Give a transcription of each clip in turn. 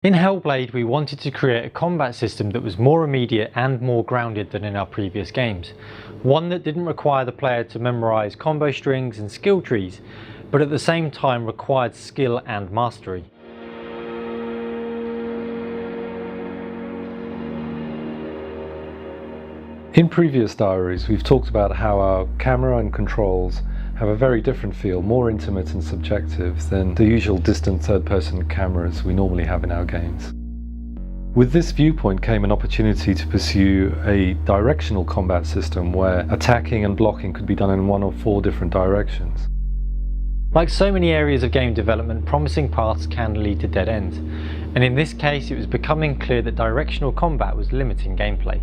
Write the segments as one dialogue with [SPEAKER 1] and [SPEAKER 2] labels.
[SPEAKER 1] In Hellblade, we wanted to create a combat system that was more immediate and more grounded than in our previous games. One that didn't require the player to memorize combo strings and skill trees, but at the same time required skill and mastery.
[SPEAKER 2] In previous diaries, we've talked about how our camera and controls have a very different feel, more intimate and subjective than the usual distant third-person cameras we normally have in our games. With this viewpoint came an opportunity to pursue a directional combat system where attacking and blocking could be done in one of 4 different directions.
[SPEAKER 1] Like so many areas of game development, promising paths can lead to dead ends, and in this case it was becoming clear that directional combat was limiting gameplay.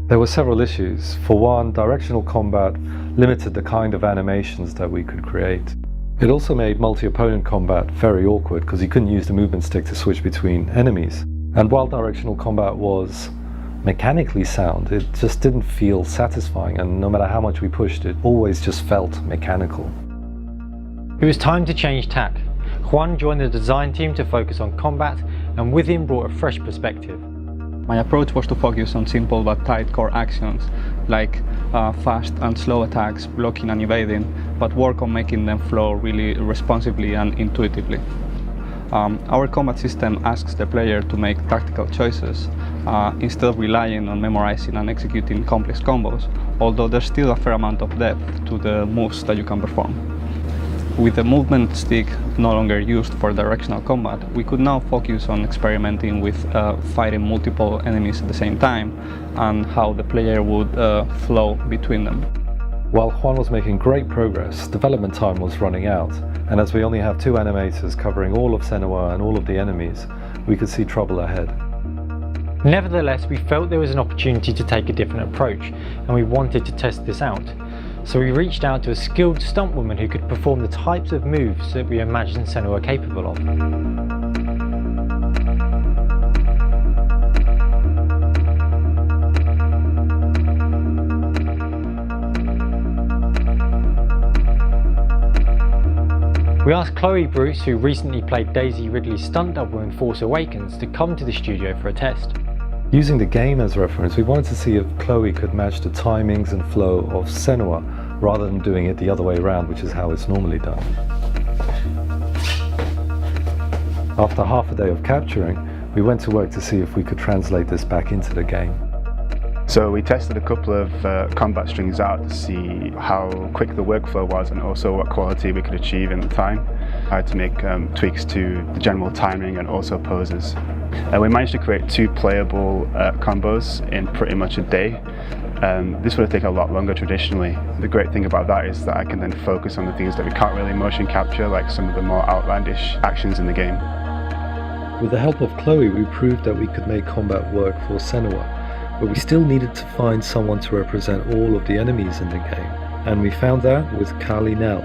[SPEAKER 2] There were several issues. For one, directional combat limited the kind of animations that we could create. It also made multi-opponent combat very awkward because you couldn't use the movement stick to switch between enemies. And while directional combat was mechanically sound, it just didn't feel satisfying, and no matter how much we pushed it, always just felt mechanical.
[SPEAKER 1] It was time to change tack. Juan joined the design team to focus on combat, and with him brought a fresh perspective.
[SPEAKER 3] My approach was to focus on simple but tight core actions, like fast and slow attacks, blocking and evading, but work on making them flow really responsibly and intuitively. Our combat system asks the player to make tactical choices instead of relying on memorizing and executing complex combos, although there's still a fair amount of depth to the moves that you can perform. With the movement stick no longer used for directional combat, we could now focus on experimenting with fighting multiple enemies at the same time and how the player would flow between them.
[SPEAKER 2] While Juan was making great progress, development time was running out, and as we only have 2 animators covering all of Senua and all of the enemies, we could see trouble ahead.
[SPEAKER 1] Nevertheless, we felt there was an opportunity to take a different approach, and we wanted to test this out. So we reached out to a skilled stuntwoman who could perform the types of moves that we imagined Senua capable of. We asked Chloe Bruce, who recently played Daisy Ridley's stunt double in Force Awakens, to come to the studio for a test.
[SPEAKER 2] Using the game as reference, we wanted to see if Chloe could match the timings and flow of Senua rather than doing it the other way around, which is how it's normally done. After half a day of capturing, we went to work to see if we could translate this back into the game.
[SPEAKER 4] So we tested a couple of combat strings out to see how quick the workflow was and also what quality we could achieve in the time. I had to make tweaks to the general timing and also poses. We managed to create 2 playable combos in pretty much a day. This would have taken a lot longer traditionally. The great thing about that is that I can then focus on the things that we can't really motion capture, like some of the more outlandish actions in the game.
[SPEAKER 2] With the help of Chloe, we proved that we could make combat work for Senua, but we still needed to find someone to represent all of the enemies in the game, and we found that with Kali Nell.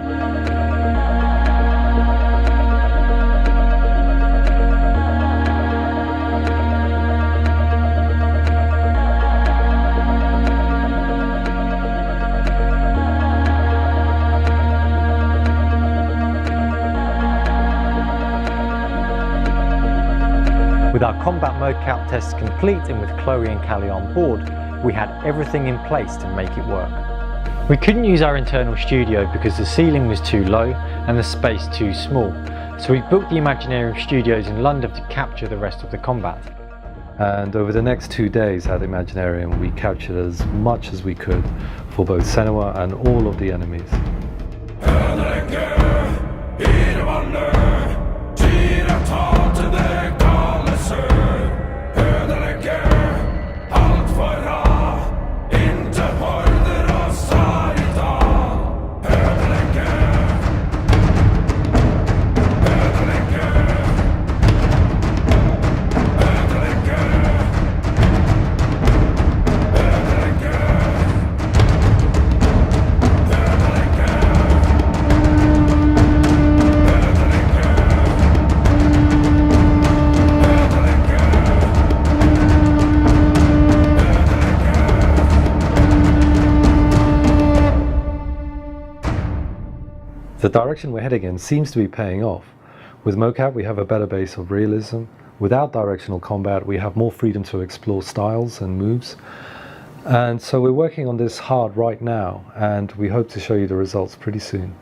[SPEAKER 1] With our combat mocap tests complete and with Chloe and Callie on board, we had everything in place to make it work. We couldn't use our internal studio because the ceiling was too low and the space too small, so we booked the Imaginarium Studios in London to capture the rest of the combat.
[SPEAKER 2] And over the next 2 days at Imaginarium, we captured as much as we could for both Senua and all of the enemies. The direction we're heading in seems to be paying off. With mocap we have a better base of realism, without directional combat, we have more freedom to explore styles and moves. And so we're working on this hard right now, and we hope to show you the results pretty soon.